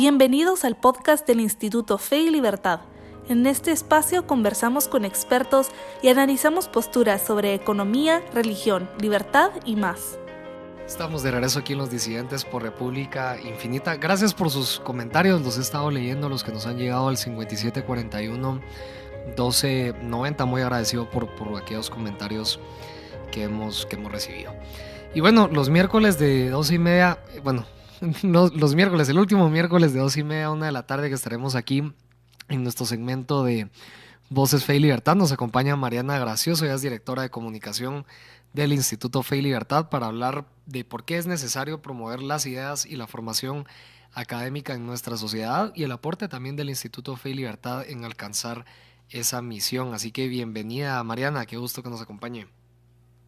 Bienvenidos al podcast del Instituto Fe y Libertad. En este espacio conversamos con expertos y analizamos posturas sobre economía, religión, libertad y más. Estamos de regreso aquí en Los Disidentes por República Infinita. Gracias por sus comentarios, los he estado leyendo, los que nos han llegado al 5741 1290. Muy agradecido por aquellos comentarios que hemos recibido. Y bueno, los miércoles de 12:30, los miércoles, el último miércoles de 12:30 a 1 de la tarde que estaremos aquí en nuestro segmento de Voces, Fe y Libertad, nos acompaña Mariana Gracioso, ella es directora de comunicación del Instituto Fe y Libertad, para hablar de por qué es necesario promover las ideas y la formación académica en nuestra sociedad y el aporte también del Instituto Fe y Libertad en alcanzar esa misión. Así que bienvenida, Mariana, qué gusto que nos acompañe.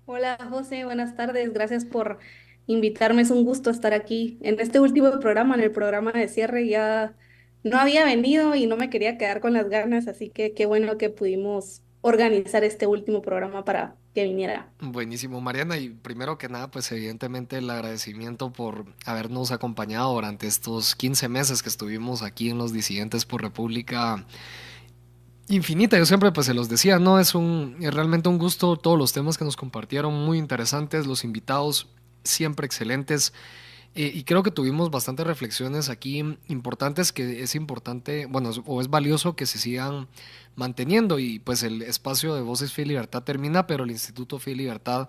Hola José, buenas tardes. Gracias por invitarme. Es un gusto estar aquí en este último programa, en el programa de cierre. Ya no había venido y no me quería quedar con las ganas, así que qué bueno que pudimos organizar este último programa para que viniera. Buenísimo, Mariana, y primero que nada, pues evidentemente el agradecimiento por habernos acompañado durante estos 15 meses que estuvimos aquí en Los Disidentes por República Infinita. Yo siempre pues se los decía, ¿no? Es realmente un gusto todos los temas que nos compartieron, muy interesantes, los invitados siempre excelentes. Y creo que tuvimos bastantes reflexiones aquí importantes que es importante, bueno, o es valioso que se sigan manteniendo. Y pues el espacio de Voces, Fe y Libertad termina, pero el Instituto Fe y Libertad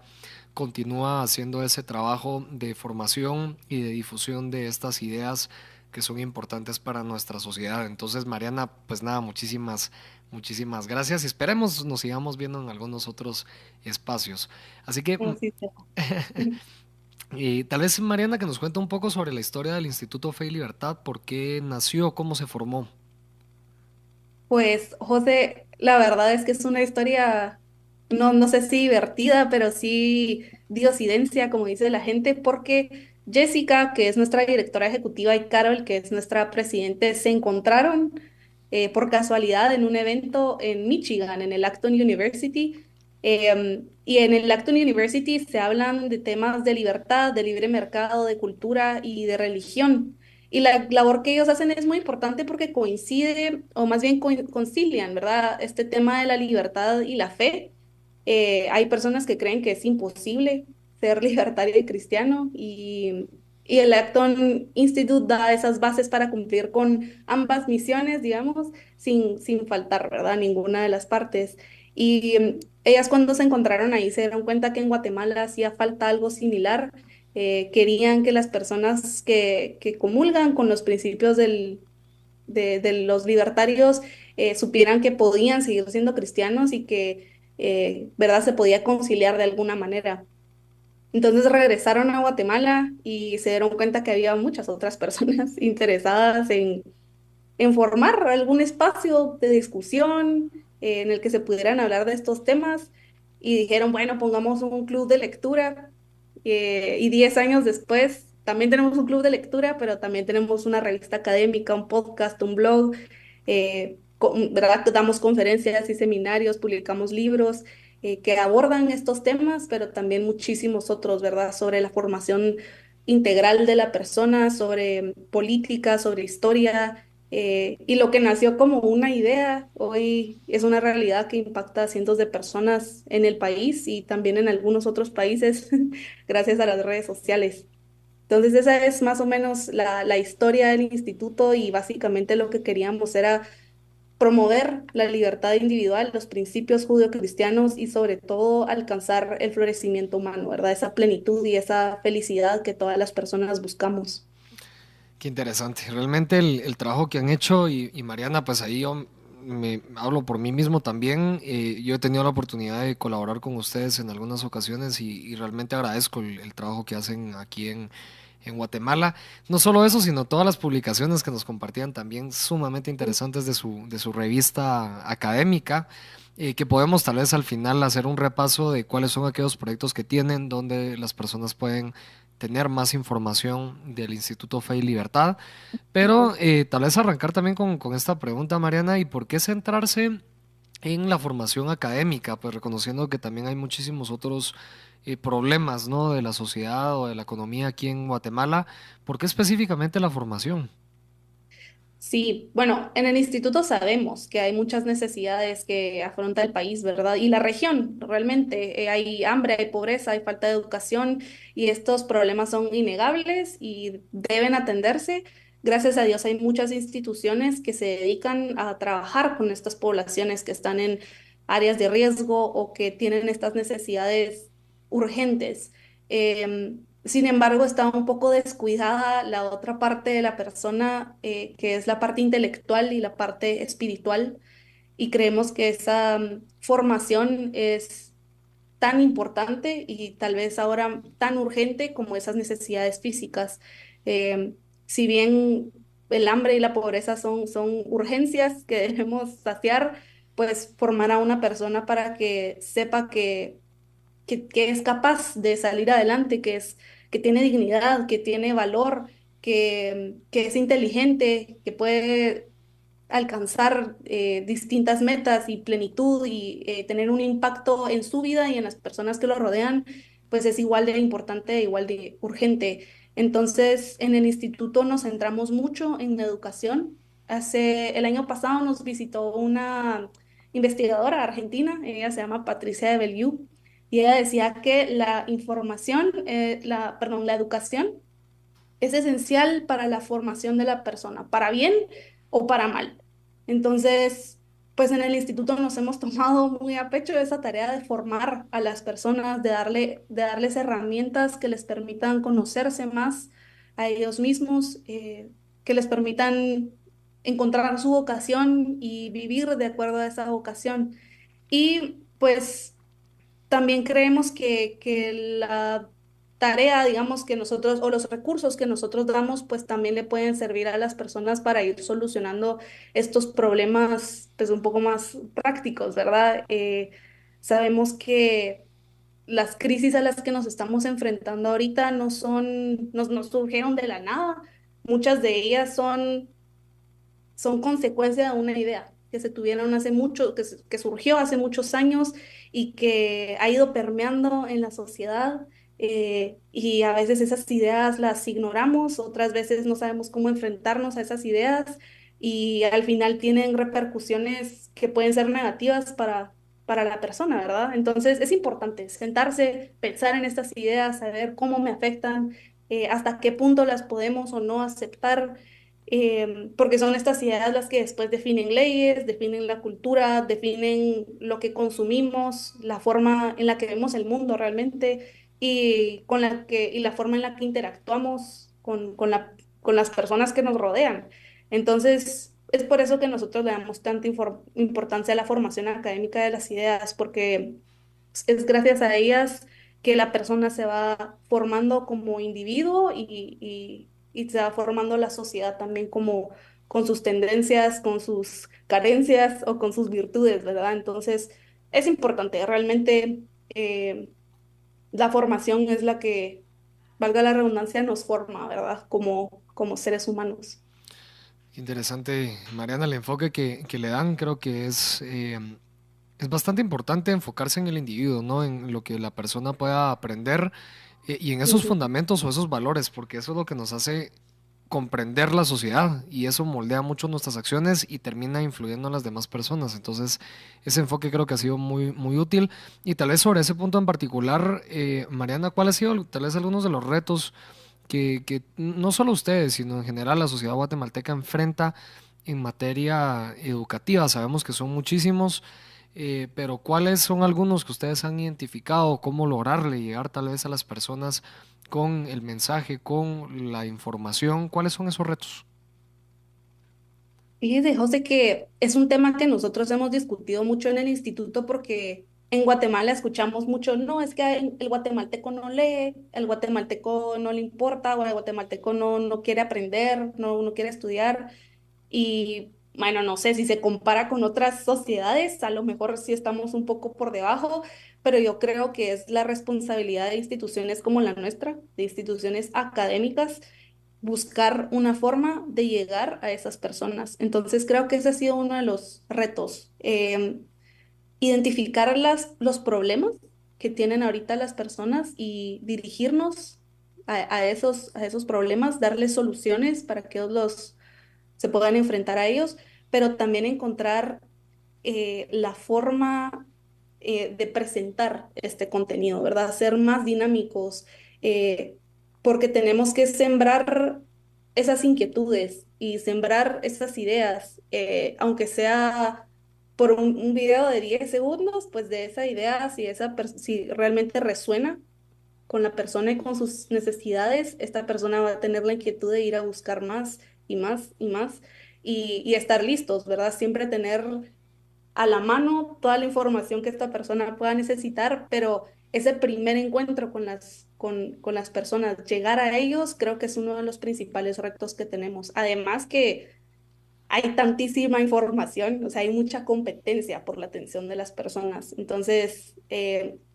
continúa haciendo ese trabajo de formación y de difusión de estas ideas que son importantes para nuestra sociedad. Entonces, Mariana, pues nada, muchísimas gracias y esperemos nos sigamos viendo en algunos otros espacios. Así que Así sea. tal vez, Mariana, que nos cuente un poco sobre la historia del Instituto Fe y Libertad, por qué nació, cómo se formó. Pues José, la verdad es que es una historia, no sé si divertida, pero sí diosidencia, como dice la gente, porque Jessica, que es nuestra directora ejecutiva, y Carol, que es nuestra presidente, se encontraron por casualidad en un evento en Michigan, en el Acton University. Y en el Acton University se hablan de temas de libertad, de libre mercado, de cultura y de religión. Y la labor que ellos hacen es muy importante porque coincide, o más bien concilian, ¿verdad? Este tema de la libertad y la fe. Hay personas que creen que es imposible ser libertario y cristiano y el Acton Institute da esas bases para cumplir con ambas misiones, digamos, sin faltar, ¿verdad? Ninguna de las partes. Y ellas cuando se encontraron ahí se dieron cuenta que en Guatemala hacía falta algo similar. Querían que las personas que comulgan con los principios de los libertarios supieran que podían seguir siendo cristianos y que, ¿verdad?, se podía conciliar de alguna manera. Entonces regresaron a Guatemala y se dieron cuenta que había muchas otras personas interesadas en formar algún espacio de discusión en el que se pudieran hablar de estos temas y dijeron, bueno, pongamos un club de lectura y 10 años después también tenemos un club de lectura, pero también tenemos una revista académica, un podcast, un blog, ¿verdad? Damos conferencias y seminarios, publicamos libros que abordan estos temas, pero también muchísimos otros, ¿verdad? Sobre la formación integral de la persona, sobre política, sobre historia y lo que nació como una idea, hoy es una realidad que impacta a cientos de personas en el país y también en algunos otros países gracias a las redes sociales. Entonces esa es más o menos la historia del instituto y básicamente lo que queríamos era promover la libertad individual, los principios judeocristianos y sobre todo alcanzar el florecimiento humano, ¿verdad? Esa plenitud y esa felicidad que todas las personas buscamos. Qué interesante. Realmente el trabajo que han hecho y Mariana, pues ahí yo me hablo por mí mismo también. Yo he tenido la oportunidad de colaborar con ustedes en algunas ocasiones y realmente agradezco el trabajo que hacen aquí en Guatemala. No solo eso, sino todas las publicaciones que nos compartían también sumamente interesantes de su revista académica. Que podemos tal vez al final hacer un repaso de cuáles son aquellos proyectos que tienen, donde las personas pueden tener más información del Instituto Fe y Libertad. Pero tal vez arrancar también con esta pregunta, Mariana, ¿y por qué centrarse en la formación académica? Pues reconociendo que también hay muchísimos otros problemas, ¿no? De la sociedad o de la economía aquí en Guatemala. ¿Por qué específicamente la formación? Sí, bueno, en el instituto sabemos que hay muchas necesidades que afronta el país, ¿verdad? Y la región, realmente. Hay hambre, hay pobreza, hay falta de educación y estos problemas son innegables y deben atenderse. Gracias a Dios hay muchas instituciones que se dedican a trabajar con estas poblaciones que están en áreas de riesgo o que tienen estas necesidades urgentes. Sin embargo, está un poco descuidada la otra parte de la persona, que es la parte intelectual y la parte espiritual, y creemos que esa formación es tan importante y tal vez ahora tan urgente como esas necesidades físicas. Si bien el hambre y la pobreza son urgencias que debemos saciar, pues formar a una persona para que sepa que es capaz de salir adelante, que tiene dignidad, que tiene valor, que es inteligente, que puede alcanzar distintas metas y plenitud y tener un impacto en su vida y en las personas que lo rodean, pues es igual de importante, igual de urgente. Entonces, en el instituto nos centramos mucho en la educación. El año pasado nos visitó una investigadora argentina, ella se llama Patricia de Beliú, y ella decía que la información, perdón, la educación es esencial para la formación de la persona, para bien o para mal. Entonces, pues en el instituto nos hemos tomado muy a pecho esa tarea de formar a las personas, de darles herramientas que les permitan conocerse más a ellos mismos, que les permitan encontrar su vocación y vivir de acuerdo a esa vocación. Y pues también creemos que la tarea, digamos, que nosotros, o los recursos que nosotros damos, pues también le pueden servir a las personas para ir solucionando estos problemas, pues un poco más prácticos, ¿verdad? Sabemos que las crisis a las que nos estamos enfrentando ahorita no surgieron de la nada. Muchas de ellas son consecuencia de una idea que se tuvieron hace mucho, que surgió hace muchos años y que ha ido permeando en la sociedad. Y a veces esas ideas las ignoramos, otras veces no sabemos cómo enfrentarnos a esas ideas y al final tienen repercusiones que pueden ser negativas para la persona, ¿verdad? Entonces es importante sentarse, pensar en estas ideas, saber cómo me afectan, hasta qué punto las podemos o no aceptar, porque son estas ideas las que después definen leyes, definen la cultura, definen lo que consumimos, la forma en la que vemos el mundo realmente y la forma en la que interactuamos con las personas que nos rodean. Entonces, es por eso que nosotros le damos tanta importancia a la formación académica de las ideas, porque es gracias a ellas que la persona se va formando como individuo y se va formando la sociedad también como con sus tendencias, con sus carencias o con sus virtudes, ¿verdad? Entonces, es importante, realmente la formación es la que, valga la redundancia, nos forma, ¿verdad? Como seres humanos. Interesante, Mariana, el enfoque que le dan creo que es bastante importante enfocarse en el individuo, ¿no? En lo que la persona pueda aprender y en esos Ujú. fundamentos o esos valores, porque eso es lo que nos hace comprender la sociedad y eso moldea mucho nuestras acciones y termina influyendo en las demás personas. Entonces, ese enfoque creo que ha sido muy, muy útil. Y tal vez sobre ese punto en particular, Mariana, ¿cuál ha sido tal vez algunos de los retos que no solo ustedes, sino en general la sociedad guatemalteca enfrenta en materia educativa? Sabemos que son muchísimos, pero ¿cuáles son algunos que ustedes han identificado? ¿Cómo lograrle llegar tal vez a las personas con el mensaje, con la información? ¿Cuáles son esos retos? Fíjese, José, que es un tema que nosotros hemos discutido mucho en el instituto porque en Guatemala escuchamos mucho, no, es que el guatemalteco no lee, el guatemalteco no le importa, o el guatemalteco no quiere aprender, no quiere estudiar. Y bueno, no sé si se compara con otras sociedades, a lo mejor sí estamos un poco por debajo, pero yo creo que es la responsabilidad de instituciones como la nuestra, de instituciones académicas, buscar una forma de llegar a esas personas. Entonces creo que ese ha sido uno de los retos, identificar los problemas que tienen ahorita las personas y dirigirnos a esos problemas, darles soluciones para que ellos se puedan enfrentar a ellos, pero también encontrar la forma de presentar este contenido, ¿verdad? Ser más dinámicos, eh, porque tenemos que sembrar esas inquietudes y sembrar esas ideas, aunque sea por un video de 10 segundos, pues de esa idea, si realmente resuena con la persona y con sus necesidades, esta persona va a tener la inquietud de ir a buscar más y más y más y estar listos, ¿verdad? Siempre tener a la mano toda la información que esta persona pueda necesitar, pero ese primer encuentro con las personas, llegar a ellos, creo que es uno de los principales retos que tenemos. Además que hay tantísima información, o sea, hay mucha competencia por la atención de las personas. Entonces,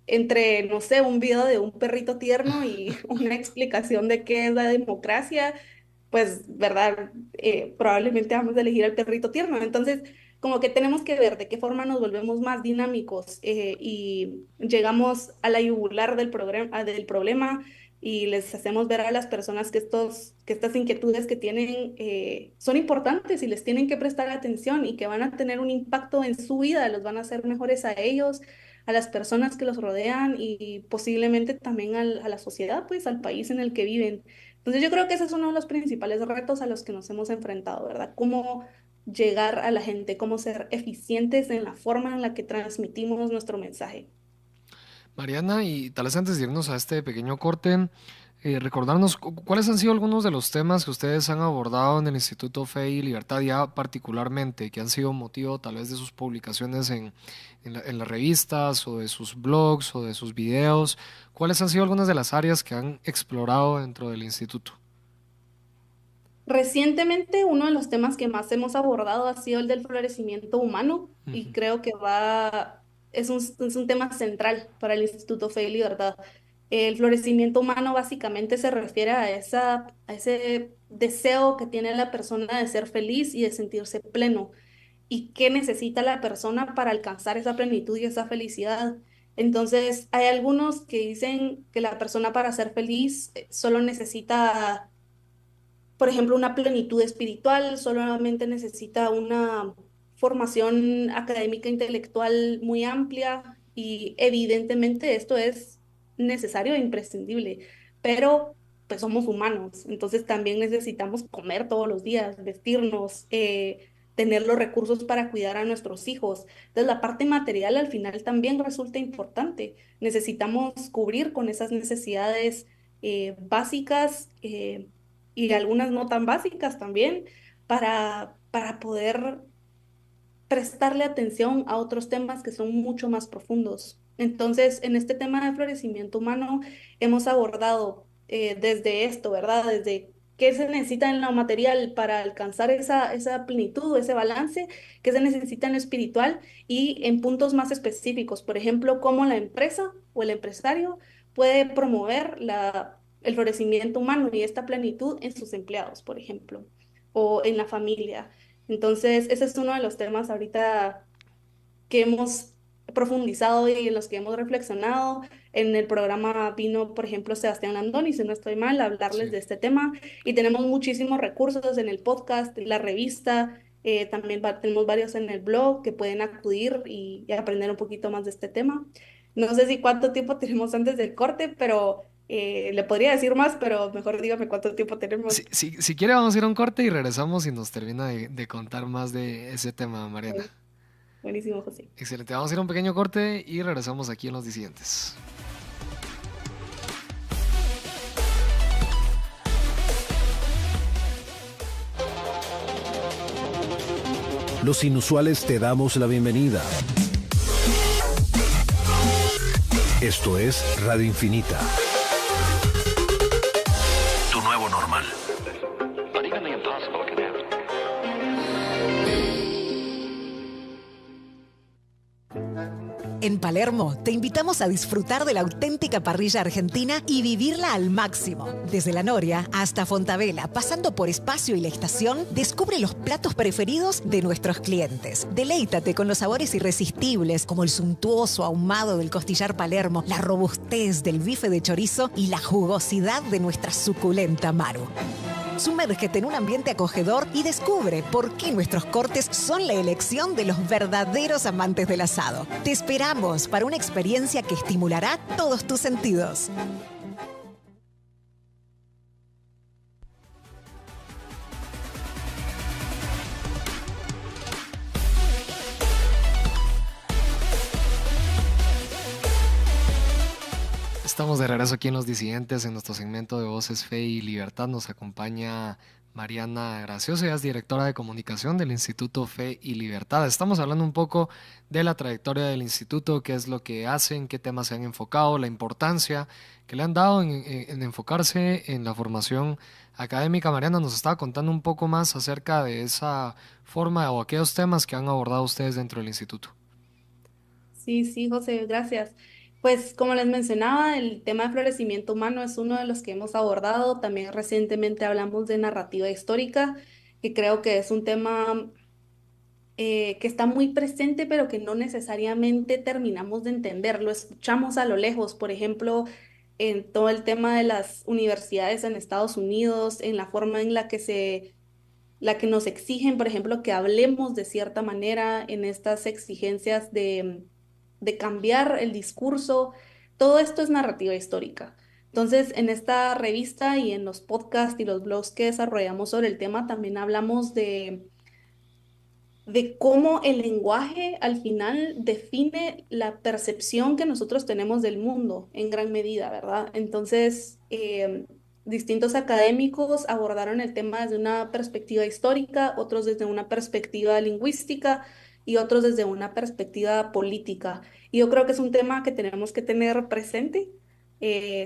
entre, no sé, un video de un perrito tierno y una explicación de qué es la democracia, pues, ¿verdad? Probablemente vamos a elegir al perrito tierno. Entonces, como que tenemos que ver de qué forma nos volvemos más dinámicos y llegamos a la yugular del problema y les hacemos ver a las personas que estas inquietudes que tienen son importantes y les tienen que prestar atención y que van a tener un impacto en su vida, los van a hacer mejores a ellos, a las personas que los rodean y posiblemente también a la sociedad, pues al país en el que viven. Entonces yo creo que ese es uno de los principales retos a los que nos hemos enfrentado, ¿verdad? Cómo llegar a la gente, cómo ser eficientes en la forma en la que transmitimos nuestro mensaje. Mariana, y tal vez antes de irnos a este pequeño corte, recordarnos cuáles han sido algunos de los temas que ustedes han abordado en el Instituto Fe y Libertad ya particularmente, que han sido motivo tal vez de sus publicaciones en las revistas o de sus blogs o de sus videos. ¿Cuáles han sido algunas de las áreas que han explorado dentro del instituto? Recientemente, uno de los temas que más hemos abordado ha sido el del florecimiento humano y Ujú. creo que es un tema central para el Instituto Fe y Libertad. El florecimiento humano básicamente se refiere a ese deseo que tiene la persona de ser feliz y de sentirse pleno. ¿Y qué necesita la persona para alcanzar esa plenitud y esa felicidad? Entonces, hay algunos que dicen que la persona para ser feliz solo necesita, por ejemplo, una plenitud espiritual, solamente necesita una formación académica intelectual muy amplia y evidentemente esto es necesario e imprescindible, pero pues somos humanos, entonces también necesitamos comer todos los días, vestirnos, tener los recursos para cuidar a nuestros hijos. Entonces la parte material al final también resulta importante. Necesitamos cubrir con esas necesidades básicas. Y algunas no tan básicas también, para poder prestarle atención a otros temas que son mucho más profundos. Entonces, en este tema de florecimiento humano, hemos abordado desde esto, ¿verdad? Desde qué se necesita en lo material para alcanzar esa plenitud, ese balance, qué se necesita en lo espiritual y en puntos más específicos, por ejemplo, cómo la empresa o el empresario puede promover el florecimiento humano y esta plenitud en sus empleados, por ejemplo, o en la familia. Entonces, ese es uno de los temas ahorita que hemos profundizado y en los que hemos reflexionado. En el programa vino, por ejemplo, Sebastián Landoni, si no estoy mal, a hablarles Sí. de este tema. Y tenemos muchísimos recursos en el podcast, en la revista, también tenemos varios en el blog que pueden acudir y aprender un poquito más de este tema. No sé si cuánto tiempo tenemos antes del corte, pero le podría decir más, pero mejor dígame cuánto tiempo tenemos. Si quiere vamos a ir a un corte y regresamos y nos termina de contar más de ese tema, Mariana. Buenísimo, José. Excelente, vamos a ir a un pequeño corte y regresamos aquí en Los Disidentes. Los Inusuales te damos la bienvenida. Esto es Radio Infinita. Tu nuevo normal. En Palermo, te invitamos a disfrutar de la auténtica parrilla argentina y vivirla al máximo. Desde La Noria hasta Fontavela, pasando por Espacio y La Estación, descubre los platos preferidos de nuestros clientes. Deleítate con los sabores irresistibles, como el suntuoso ahumado del costillar Palermo, la robustez del bife de chorizo y la jugosidad de nuestra suculenta maru. Sumérgete en un ambiente acogedor y descubre por qué nuestros cortes son la elección de los verdaderos amantes del asado. Te esperamos para una experiencia que estimulará todos tus sentidos. Estamos de regreso aquí en Los Disidentes, en nuestro segmento de Voces, Fe y Libertad. Nos acompaña Mariana Gracioso, ella es directora de comunicación del Instituto Fe y Libertad. Estamos hablando un poco de la trayectoria del instituto, qué es lo que hacen, qué temas se han enfocado, la importancia que le han dado en enfocarse en la formación académica. Mariana nos estaba contando un poco más acerca de esa forma o aquellos temas que han abordado ustedes dentro del instituto. Sí, sí, José, gracias. Pues como les mencionaba, el tema de florecimiento humano es uno de los que hemos abordado. También recientemente hablamos de narrativa histórica, que creo que es un tema que está muy presente, pero que no necesariamente terminamos de entender. Lo escuchamos a lo lejos, por ejemplo, en todo el tema de las universidades en Estados Unidos, en la forma en la que nos exigen, por ejemplo, que hablemos de cierta manera en estas exigencias de cambiar el discurso. Todo esto es narrativa histórica. Entonces, en esta revista y en los podcasts y los blogs que desarrollamos sobre el tema, también hablamos de cómo el lenguaje al final define la percepción que nosotros tenemos del mundo en gran medida, ¿verdad? Entonces, distintos académicos abordaron el tema desde una perspectiva histórica, otros desde una perspectiva lingüística y otros desde una perspectiva política. Y yo creo que es un tema que tenemos que tener presente.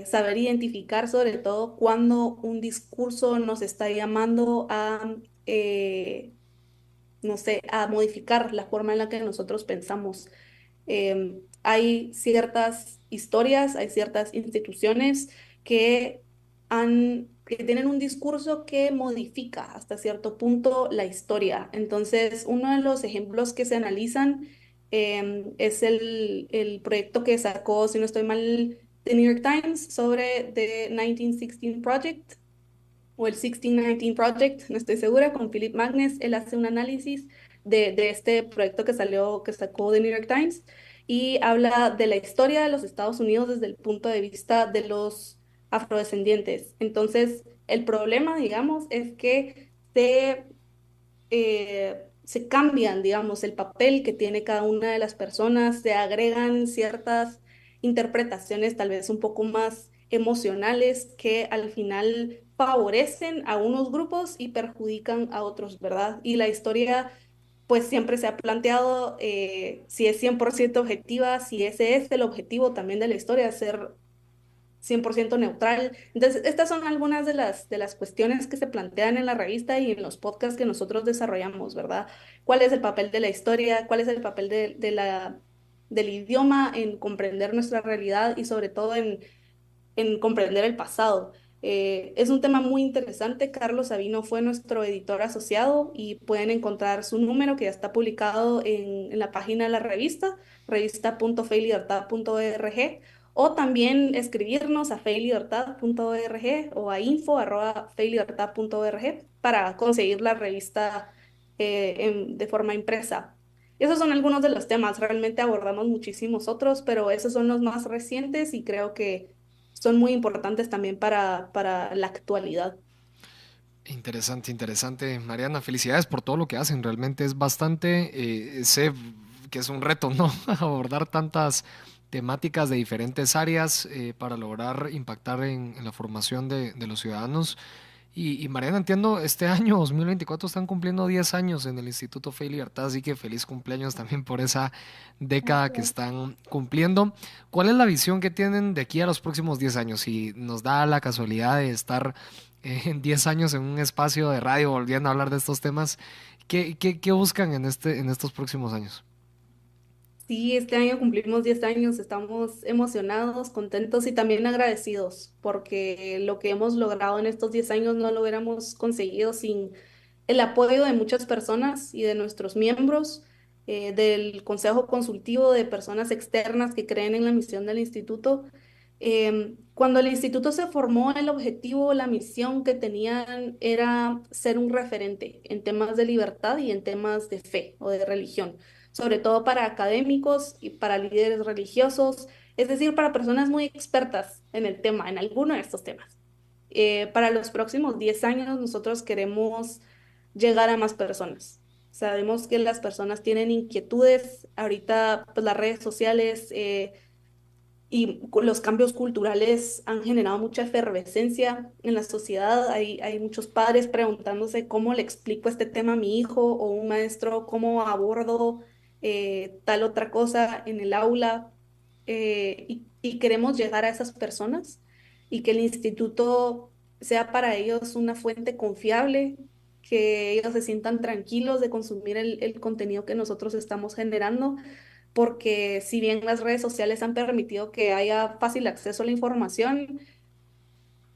Saber identificar sobre todo cuando un discurso nos está llamando a no sé, a modificar la forma en la que nosotros pensamos. Hay ciertas historias, hay ciertas instituciones que que tienen un discurso que modifica hasta cierto punto la historia. Entonces, uno de los ejemplos que se analizan es el proyecto que sacó, si no estoy mal, The New York Times sobre The 1916 Project o el 1619 Project, no estoy segura, con Philip Magnus. Él hace un análisis de este proyecto que sacó The New York Times y habla de la historia de los Estados Unidos desde el punto de vista de los afrodescendientes. Entonces, el problema, digamos, es que se cambian, digamos, el papel que tiene cada una de las personas, se agregan ciertas interpretaciones tal vez un poco más emocionales que al final favorecen a unos grupos y perjudican a otros, ¿verdad? Y la historia, pues siempre se ha planteado si es 100% objetiva, si ese es el objetivo también de la historia, ser 100% neutral. Entonces, estas son algunas de las cuestiones que se plantean en la revista y en los podcasts que nosotros desarrollamos, ¿verdad? ¿Cuál es el papel de la historia? ¿Cuál es el papel del idioma en comprender nuestra realidad y sobre todo en comprender el pasado? Es un tema muy interesante. Carlos Sabino fue nuestro editor asociado y pueden encontrar su número que ya está publicado en la página de la revista, revista.feylibertad.org, o también escribirnos a feylibertad.org o a info@feylibertad.org para conseguir la revista de forma impresa. Esos son algunos de los temas. Realmente abordamos muchísimos otros, pero esos son los más recientes y creo que son muy importantes también para la actualidad. Interesante, interesante. Mariana, felicidades por todo lo que hacen. Realmente es bastante, sé que es un reto, ¿no? Abordar tantas temáticas de diferentes áreas para lograr impactar en la formación de los ciudadanos. Y Mariana, entiendo, este año 2024 están cumpliendo 10 años en el Instituto Fe y Libertad, así que feliz cumpleaños también por esa década que están cumpliendo. ¿Cuál es la visión que tienen de aquí a los próximos 10 años? Si nos da la casualidad de estar en 10 años en un espacio de radio volviendo a hablar de estos temas, ¿qué buscan en en estos próximos años? Sí, este año cumplimos 10 años, estamos emocionados, contentos y también agradecidos porque lo que hemos logrado en estos 10 años no lo hubiéramos conseguido sin el apoyo de muchas personas y de nuestros miembros, del Consejo Consultivo, de personas externas que creen en la misión del instituto. Cuando el instituto se formó, el objetivo, la misión que tenían era ser un referente en temas de libertad y en temas de fe o de religión, sobre todo para académicos y para líderes religiosos, es decir, para personas muy expertas en el tema, en alguno de estos temas. Para los próximos 10 años nosotros queremos llegar a más personas. Sabemos que las personas tienen inquietudes. Ahorita, pues las redes sociales los cambios culturales han generado mucha efervescencia en la sociedad. Hay muchos padres preguntándose cómo le explico este tema a mi hijo, o un maestro cómo abordo tal otra cosa en el aula. Y queremos llegar a esas personas y que el instituto sea para ellos una fuente confiable, que ellos se sientan tranquilos de consumir el contenido que nosotros estamos generando, porque si bien las redes sociales han permitido que haya fácil acceso a la información,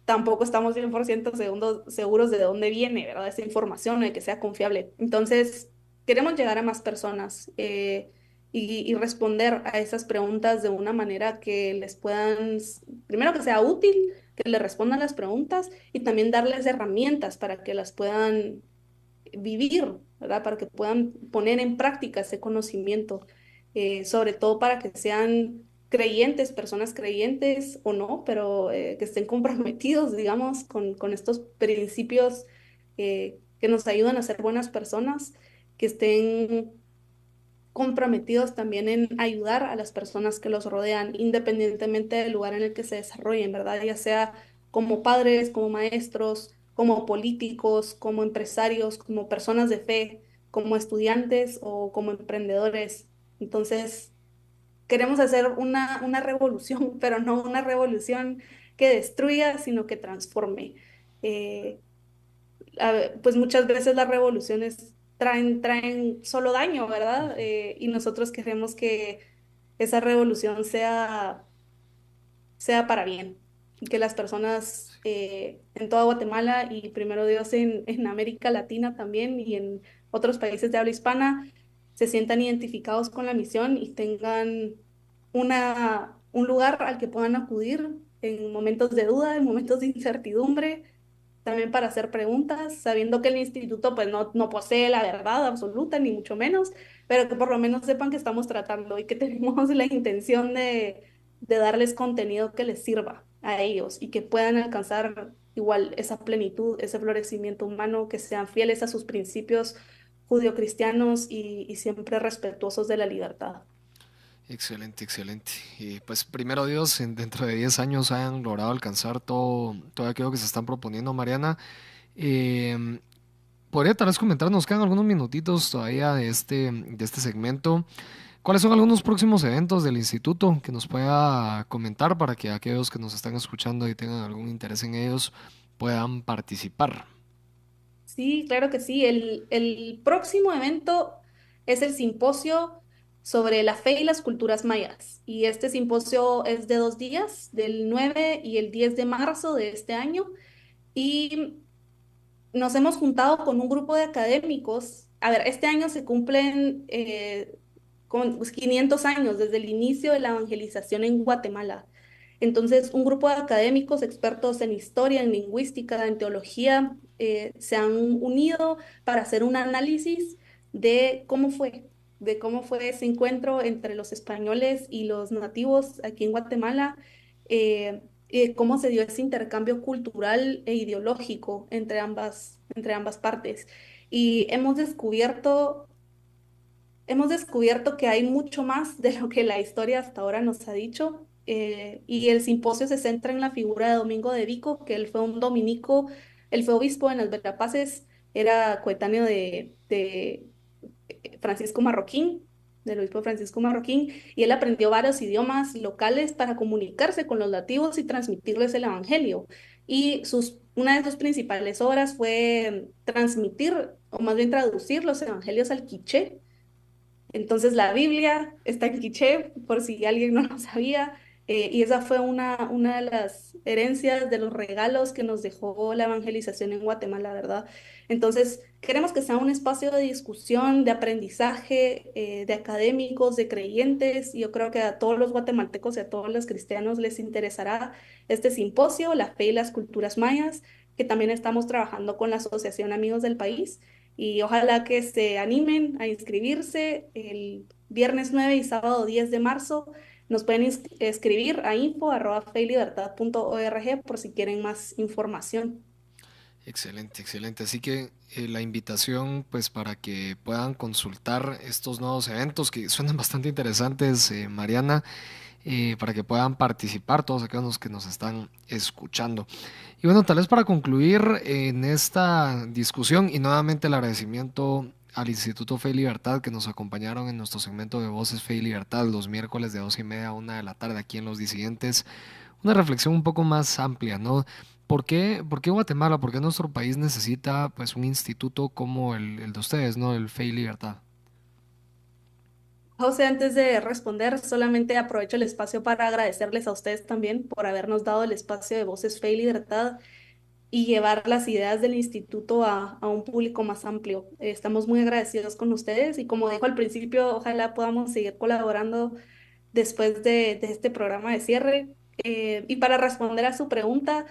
tampoco estamos 100% seguros de dónde viene, ¿verdad? Esa información, de que sea confiable. Entonces, queremos llegar a más personas, y responder a esas preguntas de una manera que les puedan, primero que sea útil, que les respondan las preguntas, y también darles herramientas para que las puedan vivir, ¿verdad? Para que puedan poner en práctica ese conocimiento, sobre todo para que sean creyentes, personas creyentes o no, pero que estén comprometidos, digamos, con estos principios que nos ayudan a ser buenas personas, que estén comprometidos también en ayudar a las personas que los rodean, independientemente del lugar en el que se desarrollen, ¿verdad? Ya sea como padres, como maestros, como políticos, como empresarios, como personas de fe, como estudiantes o como emprendedores. Entonces, queremos hacer una revolución, pero no una revolución que destruya, sino que transforme. Eh, pues muchas veces las revoluciones traen solo daño, ¿verdad? Y nosotros queremos que esa revolución sea para bien, y que las personas en toda Guatemala, y primero Dios en América Latina también, y en otros países de habla hispana, se sientan identificados con la misión y tengan un lugar al que puedan acudir en momentos de duda, en momentos de incertidumbre, también para hacer preguntas, sabiendo que el instituto pues no posee la verdad absoluta, ni mucho menos, pero que por lo menos sepan que estamos tratando y que tenemos la intención de darles contenido que les sirva a ellos y que puedan alcanzar igual esa plenitud, ese florecimiento humano, que sean fieles a sus principios judio-cristianos y siempre respetuosos de la libertad. Excelente, excelente. Pues primero Dios, dentro de 10 años hayan logrado alcanzar todo aquello que se están proponiendo, Mariana. Eh, ¿Podría tal vez comentar, nos quedan algunos minutitos todavía de este segmento? ¿Cuáles son algunos próximos eventos del instituto que nos pueda comentar para que aquellos que nos están escuchando y tengan algún interés en ellos puedan participar? Sí, claro que sí. El próximo evento es el simposio sobre la fe y las culturas mayas. Y este simposio es de 2 días, del 9 y el 10 de marzo de este año. Y nos hemos juntado con un grupo de académicos. A ver, este año se cumplen 500 años desde el inicio de la evangelización en Guatemala. Entonces, un grupo de académicos expertos en historia, en lingüística, en teología, se han unido para hacer un análisis de cómo fue ese encuentro entre los españoles y los nativos aquí en Guatemala, cómo se dio ese intercambio cultural e ideológico entre ambas partes. Y hemos descubierto que hay mucho más de lo que la historia hasta ahora nos ha dicho. Y el simposio se centra en la figura de Domingo de Vico, que él fue un dominico, él fue obispo en las Verapaces, era coetáneo de Francisco Marroquín, del obispo Francisco Marroquín, y él aprendió varios idiomas locales para comunicarse con los nativos y transmitirles el evangelio. Y una de sus principales obras fue transmitir, o más bien traducir, los evangelios al quiché. Entonces la Biblia está en quiché, por si alguien no lo sabía. Y esa fue una de las herencias, de los regalos que nos dejó la evangelización en Guatemala, ¿verdad? Entonces, queremos que sea un espacio de discusión, de aprendizaje, de académicos, de creyentes. Y yo creo que a todos los guatemaltecos y a todos los cristianos les interesará este simposio, La Fe y las Culturas Mayas, que también estamos trabajando con la Asociación Amigos del País. Y ojalá que se animen a inscribirse el viernes 9 y sábado 10 de marzo. Nos pueden escribir a info@feylibertad.org por si quieren más información. Excelente, excelente. Así que la invitación pues para que puedan consultar estos nuevos eventos que suenan bastante interesantes, Mariana, para que puedan participar todos aquellos que nos están escuchando. Y bueno, tal vez para concluir en esta discusión y nuevamente el agradecimiento al Instituto Fe y Libertad que nos acompañaron en nuestro segmento de Voces Fe y Libertad los miércoles de 12:30 a 1 de la tarde aquí en Los Disidentes. Una reflexión un poco más amplia, ¿no? ¿Por qué Guatemala, por qué nuestro país necesita pues un instituto como el de ustedes, ¿no? El Fe y Libertad. José, antes de responder, solamente aprovecho el espacio para agradecerles a ustedes también por habernos dado el espacio de Voces, Fe y Libertad y llevar las ideas del instituto a un público más amplio. Estamos muy agradecidos con ustedes y como dijo al principio, ojalá podamos seguir colaborando después de este programa de cierre. Y para responder a su pregunta,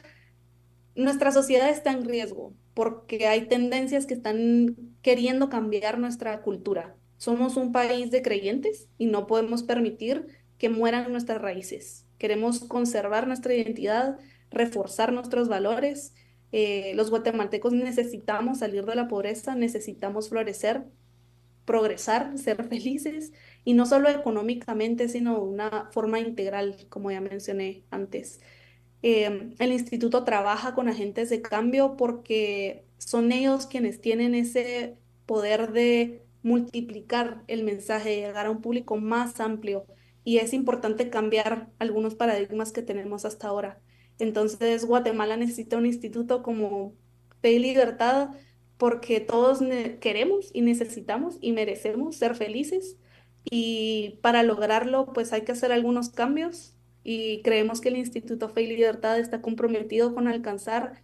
nuestra sociedad está en riesgo porque hay tendencias que están queriendo cambiar nuestra cultura. Somos un país de creyentes y no podemos permitir que mueran nuestras raíces. Queremos conservar nuestra identidad, reforzar nuestros valores. Los guatemaltecos necesitamos salir de la pobreza, necesitamos florecer, progresar, ser felices y no solo económicamente, sino de una forma integral, como ya mencioné antes. El instituto trabaja con agentes de cambio porque son ellos quienes tienen ese poder de multiplicar el mensaje, de llegar a un público más amplio y es importante cambiar algunos paradigmas que tenemos hasta ahora. Entonces, Guatemala necesita un instituto como Fe y Libertad porque todos queremos y necesitamos y merecemos ser felices y para lograrlo pues hay que hacer algunos cambios y creemos que el Instituto Fe y Libertad está comprometido con alcanzar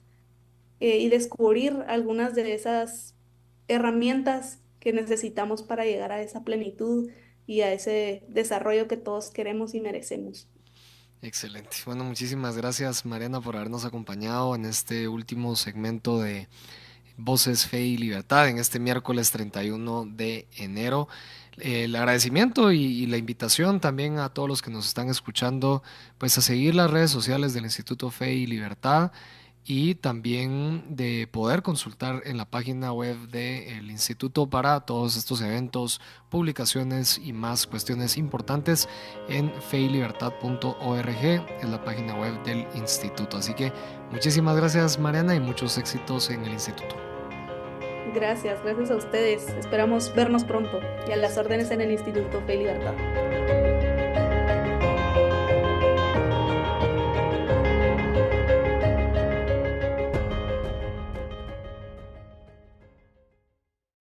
y descubrir algunas de esas herramientas que necesitamos para llegar a esa plenitud y a ese desarrollo que todos queremos y merecemos. Excelente. Bueno, muchísimas gracias, Mariana, por habernos acompañado en este último segmento de Voces, Fe y Libertad en este miércoles 31 de enero. El agradecimiento y la invitación también a todos los que nos están escuchando, pues a seguir las redes sociales del Instituto Fe y Libertad y también de poder consultar en la página web del instituto para todos estos eventos, publicaciones y más cuestiones importantes en feylibertad.org, es la página web del instituto. Así que muchísimas gracias, Mariana, y muchos éxitos en el instituto. Gracias a ustedes. Esperamos vernos pronto y a las órdenes en el Instituto Fe y Libertad.